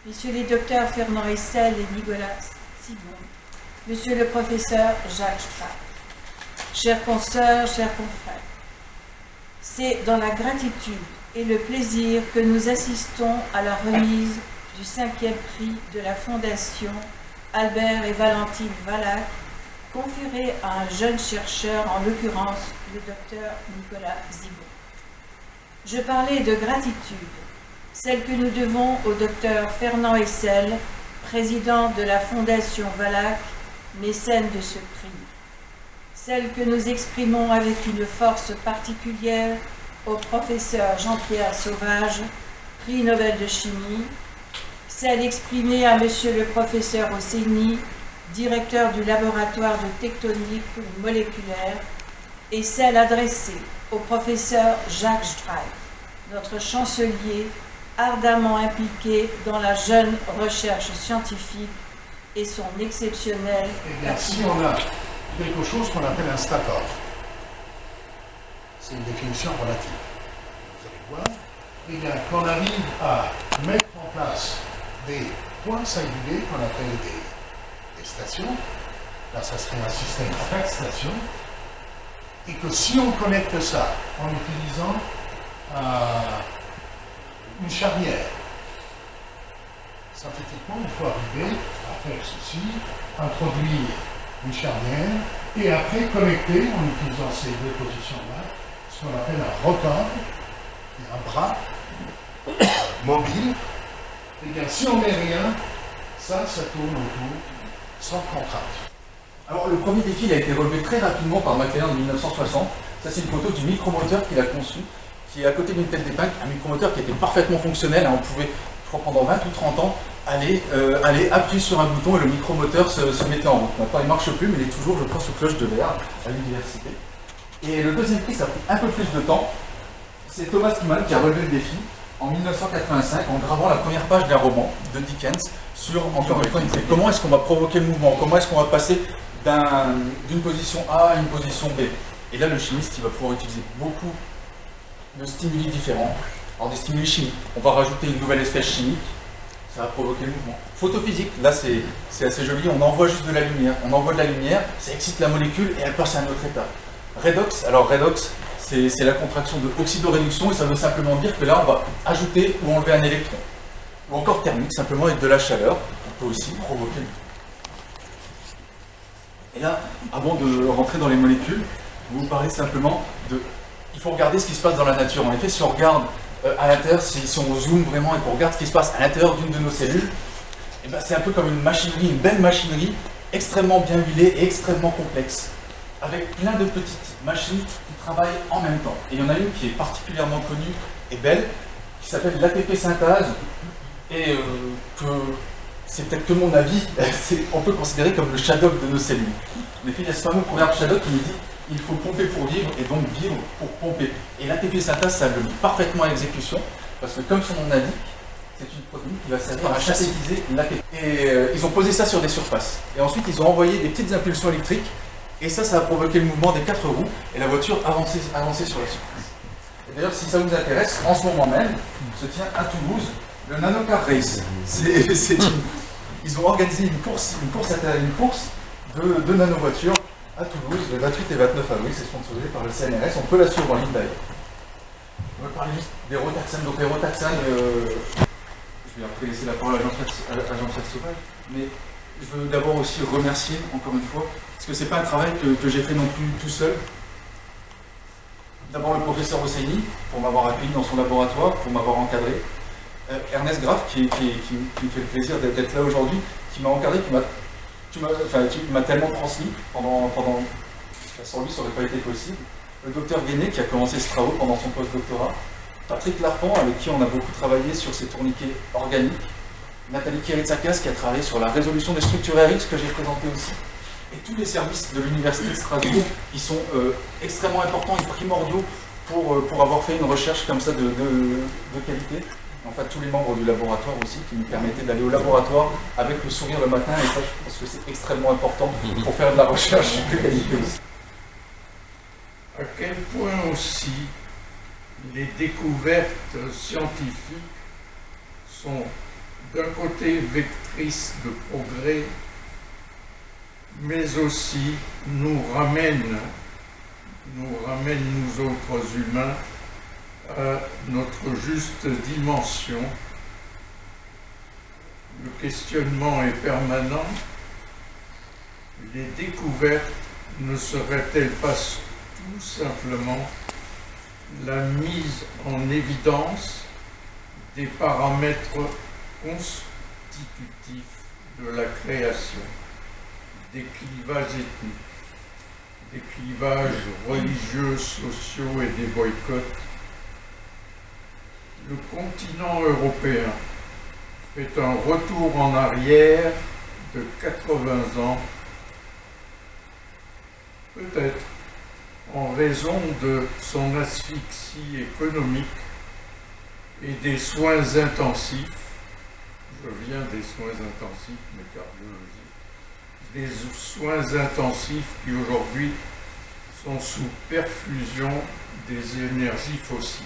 Messieurs les docteurs Fernand Essel et Nicolas Simon, Monsieur le professeur Jacques Strack, chères consoeurs, chers confrères, c'est dans la gratitude et le plaisir que nous assistons à la remise du 5e prix de la Fondation Albert et Valentine Valac, conféré à un jeune chercheur, en l'occurrence le docteur Nicolas Simon. Je parlais de gratitude, celle que nous devons au docteur Fernand Essel, président de la Fondation Valac, mécène de ce prix. Celle que nous exprimons avec une force particulière au professeur Jean-Pierre Sauvage, prix Nobel de chimie. Celle exprimée à monsieur le professeur Ossény, directeur du laboratoire de tectonique moléculaire, et celle adressée au professeur Jacques Strack, notre chancelier, ardemment impliqué dans la jeune recherche scientifique et son exceptionnel... Eh bien, si on a quelque chose qu'on appelle un stator, c'est une définition relative. Vous allez voir, eh bien, qu'on arrive à mettre en place des points singuliers qu'on appelle des stations, là ça serait un système 4 stations, et que si on connecte ça en utilisant une charnière, synthétiquement, il faut arriver à faire ceci, introduire une charnière, et après connecter, en utilisant ces deux positions-là, ce qu'on appelle un rotor, et un bras mobile. Eh bien, si on met rien, ça tourne autour, sans contrainte. Alors, le premier défi il a été relevé très rapidement par McLaren en 1960. Ça, c'est une photo du micromoteur qu'il a conçu, qui est à côté d'une tête d'épingle, un micromoteur qui était parfaitement fonctionnel. On pouvait, je crois, pendant 20 ou 30 ans, aller appuyer sur un bouton et le micromoteur se mettait en route. Maintenant, il ne marche plus, mais il est toujours, je crois, sous cloche de verre à l'université. Et le deuxième prix, ça a pris un peu plus de temps. C'est Thomas Mann qui a relevé le défi en 1985 en gravant la première page d'un roman de Dickens sur, encore une fois, comment est-ce qu'on va provoquer le mouvement, comment est-ce qu'on va passer d'une position A à une position B. Et là, le chimiste, il va pouvoir utiliser beaucoup de stimuli différents. Alors, des stimuli chimiques. On va rajouter une nouvelle espèce chimique, ça va provoquer le mouvement. Photophysique, là, c'est assez joli. On envoie juste de la lumière. On envoie de la lumière, ça excite la molécule et elle passe à un autre état. Redox, alors redox, c'est la contraction de oxydoréduction et ça veut simplement dire que là, on va ajouter ou enlever un électron. Ou encore thermique, simplement avec de la chaleur, on peut aussi provoquer le mouvement. Et là, avant de rentrer dans les molécules, vous parlez simplement de... Il faut regarder ce qui se passe dans la nature. En effet, si on regarde à l'intérieur, si on zoome vraiment et qu'on regarde ce qui se passe à l'intérieur d'une de nos cellules, eh ben, c'est un peu comme une machinerie, une belle machinerie, extrêmement bien huilée et extrêmement complexe, avec plein de petites machines qui travaillent en même temps. Et il y en a une qui est particulièrement connue et belle, qui s'appelle l'ATP synthase, et que... c'est peut-être que mon avis, on peut considérer comme le Shadok de nos cellules. En effet, il y a ce fameux proverbe Shadok qui nous dit il faut pomper pour vivre et donc vivre pour pomper. Et l'ATP synthase, ça le met parfaitement à exécution, parce que comme son nom l'indique, c'est une protéine qui va servir à synthétiser l'ATP. Et ils ont posé ça sur des surfaces. Et ensuite, ils ont envoyé des petites impulsions électriques, et ça a provoqué le mouvement des 4 roues, et la voiture avançait sur la surface. Et d'ailleurs, si ça vous intéresse, en ce moment même, se tient à Toulouse le Nanocar Race. Ils ont organisé une course de nanovoitures à Toulouse le 28 et 29 avril. C'est sponsorisé par le CNRS. On peut la suivre en ligne d'ailleurs. On va parler juste des rotaxanes. Donc les rotaxanes, je vais après laisser la parole à Jean-Pierre Sauvage, mais je veux d'abord aussi remercier encore une fois, parce que c'est pas un travail que j'ai fait non plus tout seul. D'abord le professeur Ossény, pour m'avoir accueilli dans son laboratoire, pour m'avoir encadré. Ernest Graff, qui me fait le plaisir d'être là aujourd'hui, qui m'a encadré, qui m'a tellement transmis pendant sans lui ça n'aurait pas été possible. Le docteur Guéné, qui a commencé ce travail pendant son post-doctorat. Patrick Larpent, avec qui on a beaucoup travaillé sur ces tourniquets organiques. Nathalie Kiritsakas, qui a travaillé sur la résolution des structures RX, que j'ai présenté aussi. Et tous les services de l'Université de Strasbourg, qui sont extrêmement importants et primordiaux pour avoir fait une recherche comme ça de qualité. Enfin, tous les membres du laboratoire aussi, qui nous permettaient d'aller au laboratoire avec le sourire le matin, et ça, je pense que c'est extrêmement important pour faire de la recherche de qualité aussi. À quel point aussi les découvertes scientifiques sont d'un côté vectrice de progrès, mais aussi nous ramène, nous autres humains, à notre juste dimension. Le questionnement est permanent. Les découvertes ne seraient-elles pas tout simplement la mise en évidence des paramètres constitutifs de la création, des clivages ethniques, des clivages religieux, sociaux et des boycotts? Le continent européen fait un retour en arrière de 80 ans, peut-être en raison de son asphyxie économique et des soins intensifs. Je viens des soins intensifs, mais cardiologiques. Des soins intensifs qui aujourd'hui sont sous perfusion des énergies fossiles.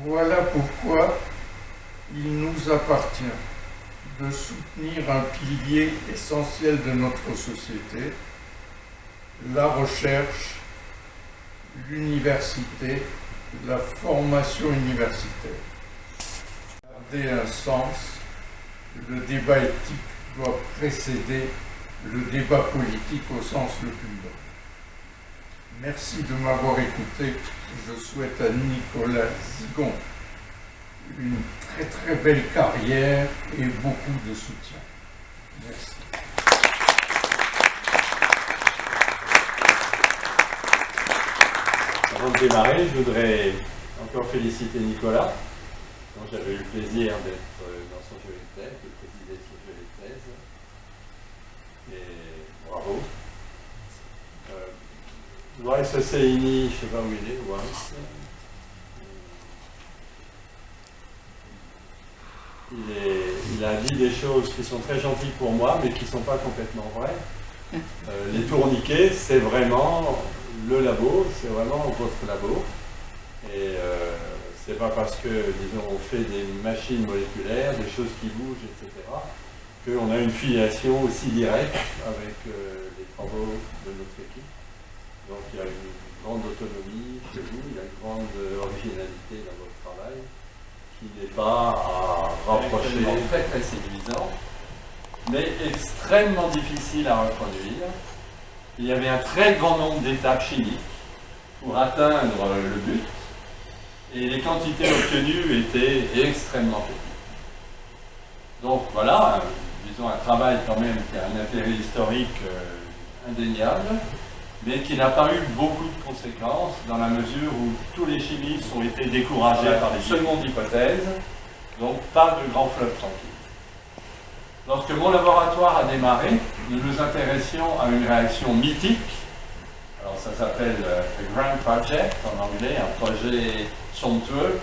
Voilà pourquoi il nous appartient de soutenir un pilier essentiel de notre société, la recherche, l'université, la formation universitaire. Garder un sens, le débat éthique doit précéder le débat politique au sens le plus large. Merci de m'avoir écouté. Je souhaite à Nicolas Zigon une très très belle carrière et beaucoup de soutien. Merci. Avant de démarrer, je voudrais encore féliciter Nicolas, dont j'avais eu le plaisir d'être dans son jury de thèse, de présider son jury de thèse. Et bravo. Weiss Hosseini, je ne sais pas où il est, Weiss. Il a dit des choses qui sont très gentilles pour moi, mais qui ne sont pas complètement vraies. Les tourniquets, c'est vraiment le labo, c'est vraiment votre labo. Et c'est pas parce que, disons, on fait des machines moléculaires, des choses qui bougent, etc., qu'on a une filiation aussi directe avec les travaux de notre équipe. Donc il y a une grande autonomie chez vous, il y a une grande originalité dans votre travail, qui n'est pas à rapprocher. Très très séduisant, mais extrêmement difficile à reproduire. Il y avait un très grand nombre d'étapes chimiques pour atteindre le but, et les quantités obtenues étaient extrêmement petites. Donc voilà, disons un travail quand même qui a un intérêt historique indéniable, mais qui n'a pas eu beaucoup de conséquences dans la mesure où tous les chimistes ont été découragés par les secondes hypothèses, donc pas de grand fleuve tranquille. Lorsque mon laboratoire a démarré, nous nous intéressions à une réaction mythique. Alors ça s'appelle The Grand Project en anglais, un projet somptueux,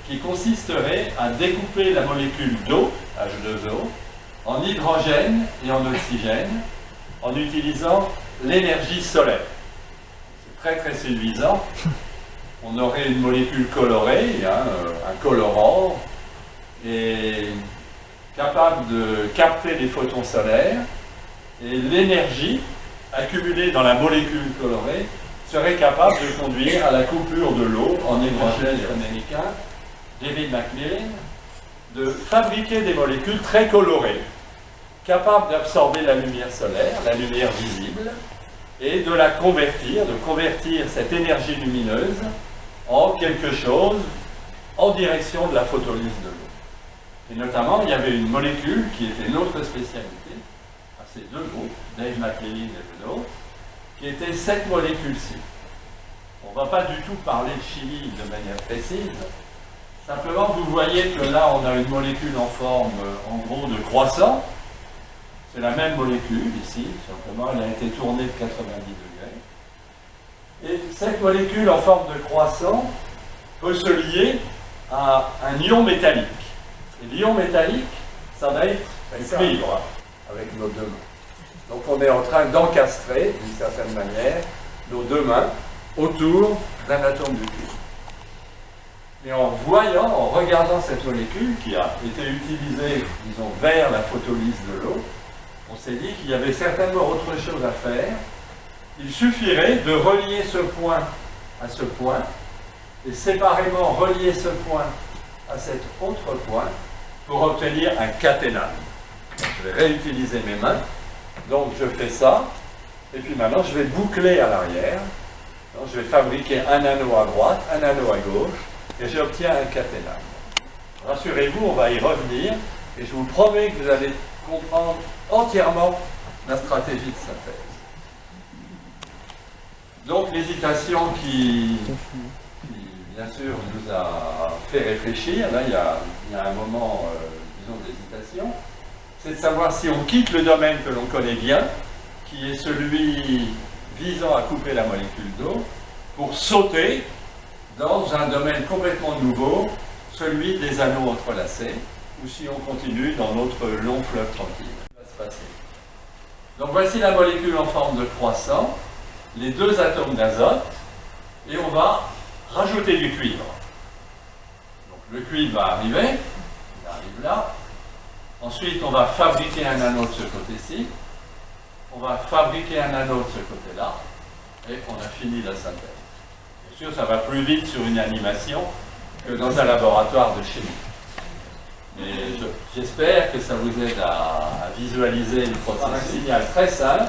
qui consisterait à découper la molécule d'eau, H2O, en hydrogène et en oxygène, en utilisant l'énergie solaire. C'est très très séduisant. On aurait une molécule colorée, un colorant, et capable de capter les photons solaires, et l'énergie accumulée dans la molécule colorée serait capable de conduire à la coupure de l'eau en hydrogène américain, David McMillan, de fabriquer des molécules très colorées, capable d'absorber la lumière solaire, la lumière visible, et de la convertir, cette énergie lumineuse en quelque chose en direction de la photolyse de l'eau. Et notamment, il y avait une molécule qui était notre spécialité, à ces deux groupes, Dave McLean et le nôtre, qui était cette molécule-ci. On ne va pas du tout parler de chimie de manière précise, simplement vous voyez que là on a une molécule en forme, en gros, de croissant. C'est la même molécule ici, simplement elle a été tournée de 90 degrés. Et cette molécule en forme de croissant peut se lier à un ion métallique. Et l'ion métallique, ça va être du cuivre avec nos deux mains. Donc on est en train d'encastrer, d'une certaine manière, nos deux mains autour d'un atome de cuivre. Et en voyant, en regardant cette molécule qui a été utilisée, disons, vers la photolyse de l'eau, on s'est dit qu'il y avait certainement autre chose à faire. Il suffirait de relier ce point à ce point, et séparément relier ce point à cet autre point pour obtenir un caténane. Donc, je vais réutiliser mes mains. Donc je fais ça, et puis maintenant je vais boucler à l'arrière. Donc, je vais fabriquer un anneau à droite, un anneau à gauche, et j'obtiens un caténane. Rassurez-vous, on va y revenir, et je vous promets que vous allez comprendre entièrement la stratégie de synthèse. Donc l'hésitation qui, bien sûr, nous a fait réfléchir, là il y a un moment, disons, d'hésitation, c'est de savoir si on quitte le domaine que l'on connaît bien, qui est celui visant à couper la molécule d'eau, pour sauter dans un domaine complètement nouveau, celui des anneaux entrelacés, ou si on continue dans notre long fleuve tranquille. Va se passer. Donc voici la molécule en forme de croissant, les deux atomes d'azote, et on va rajouter du cuivre. Donc le cuivre va arriver, il arrive là. Ensuite, on va fabriquer un anneau de ce côté-ci, on va fabriquer un anneau de ce côté-là, et on a fini la synthèse. Bien sûr, ça va plus vite sur une animation que dans un laboratoire de chimie. Mais j'espère que ça vous aide à visualiser le processus. Un signal très simple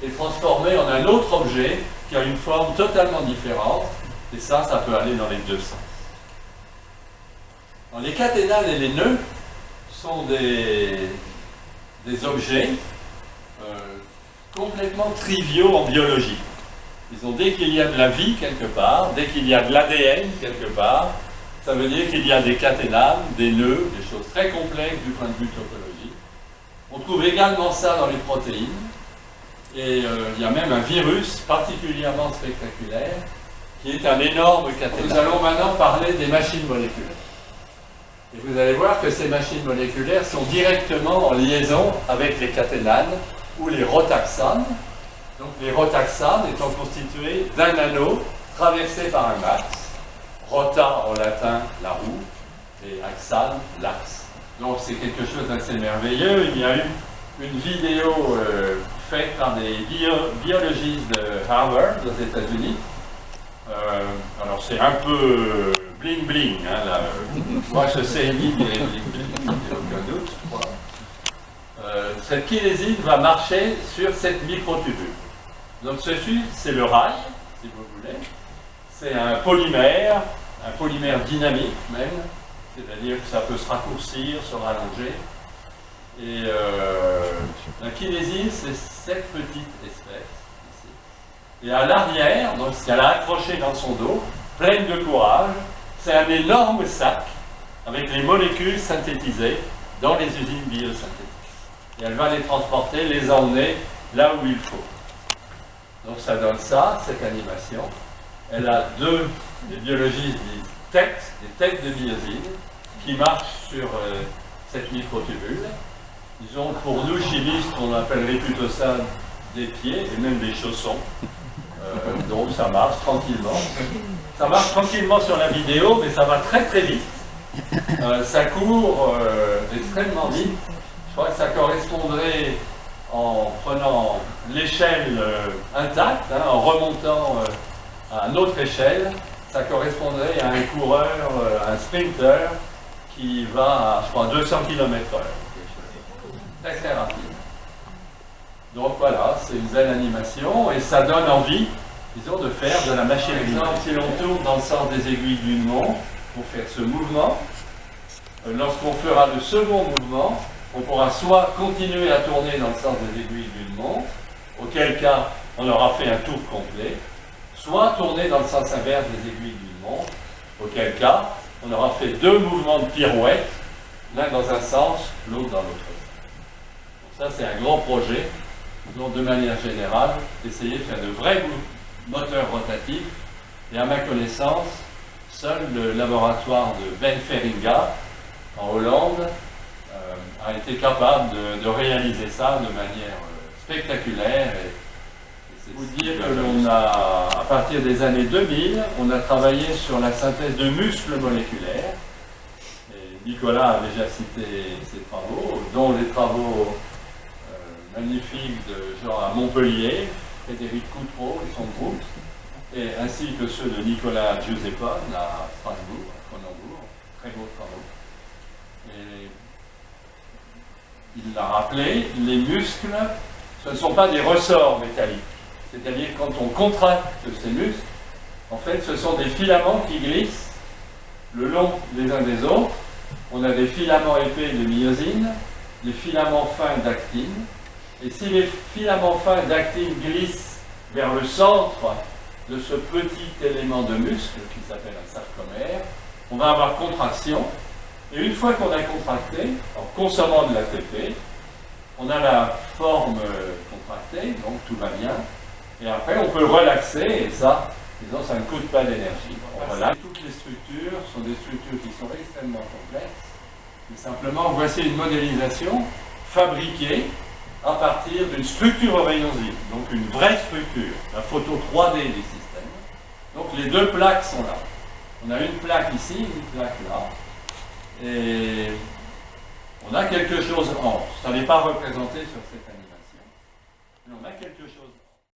et transformé en un autre objet qui a une forme totalement différente, et ça peut aller dans les deux sens. Alors, les caténanes et les nœuds sont des objets complètement triviaux en biologie. Disons, dès qu'il y a de la vie quelque part, dès qu'il y a de l'ADN quelque part, ça veut dire qu'il y a des caténanes, des nœuds, des choses très complexes du point de vue topologique. On trouve également ça dans les protéines, et il y a même un virus particulièrement spectaculaire qui est un énorme caténane. Nous allons maintenant parler des machines moléculaires. Et vous allez voir que ces machines moléculaires sont directement en liaison avec les caténanes ou les rotaxanes. Donc les rotaxanes étant constitués d'un anneau traversé par un axe. Rota en latin, la roue, et axane, l'axe. Donc c'est quelque chose d'assez merveilleux. Il y a eu une vidéo faite par des biologistes de Harvard aux États-Unis. Alors c'est un peu bling bling, hein, là. Moi je sais lire les bling bling, il n'y a aucun doute, je crois. Cette kinésine va marcher sur cette microtubule. Donc ceci, c'est le rail, si vous voulez. C'est un polymère dynamique même, c'est-à-dire que ça peut se raccourcir, se rallonger. Et la kinésine, c'est cette petite espèce ici. Et à l'arrière, donc ce qu'elle a accroché dans son dos, pleine de courage, c'est un énorme sac avec les molécules synthétisées dans les usines biosynthétiques. Et elle va les transporter, les emmener là où il faut. Donc ça donne ça, cette animation. Elle a les biologistes disent des têtes de myosine qui marchent sur cette microtubule. Disons, pour nous chimistes, on appellerait plutôt ça des pieds et même des chaussons. Donc ça marche tranquillement. Ça marche tranquillement sur la vidéo, mais ça va très très vite. Ça court extrêmement vite. Je crois que ça correspondrait, en prenant l'échelle intacte, hein, en remontant à une autre échelle, ça correspondrait à un coureur, un sprinter, qui va à, je crois, 200 km/h. Très très rapide. Donc voilà, c'est une belle animation et ça donne envie, disons, de faire de la machine. Par exemple, si l'on tourne dans le sens des aiguilles d'une montre pour faire ce mouvement, lorsqu'on fera le second mouvement, on pourra soit continuer à tourner dans le sens des aiguilles d'une montre, auquel cas on aura fait un tour complet, soit tourner dans le sens inverse des aiguilles d'une montre, auquel cas on aura fait deux mouvements de pirouette, l'un dans un sens, l'autre dans l'autre sens. Donc ça c'est un grand projet, donc de manière générale, essayer de faire de vrais moteurs rotatifs, et à ma connaissance, seul le laboratoire de Ben Feringa, en Hollande, a été capable de réaliser ça de manière spectaculaire. Et c'est vous dire que l'on a, à partir des années 2000, on a travaillé sur la synthèse de muscles moléculaires. Et Nicolas a déjà cité ses travaux, dont les travaux magnifiques de gens à Montpellier, Frédéric Coutreau et son groupe, et ainsi que ceux de Nicolas Giuseppone à Strasbourg, à Cronenbourg, très beaux travaux. Et il l'a rappelé, les muscles, ce ne sont pas des ressorts métalliques. C'est-à-dire quand on contracte ces muscles, en fait, ce sont des filaments qui glissent le long les uns des autres. On a des filaments épais de myosine, des filaments fins d'actine. Et si les filaments fins d'actine glissent vers le centre de ce petit élément de muscle qui s'appelle un sarcomère, on va avoir contraction. Et une fois qu'on a contracté, en consommant de l'ATP, on a la forme contractée, donc tout va bien. Et après, on peut relaxer, et ça, disons, ça ne coûte pas d'énergie. On relaxe. Toutes les structures sont des structures qui sont extrêmement complexes. Et simplement, voici une modélisation fabriquée à partir d'une structure au rayon X, donc une vraie structure, la photo 3D du système. Donc les deux plaques sont là. On a une plaque ici, une plaque là. Et on a quelque chose en. Ça n'est pas représenté sur cette animation.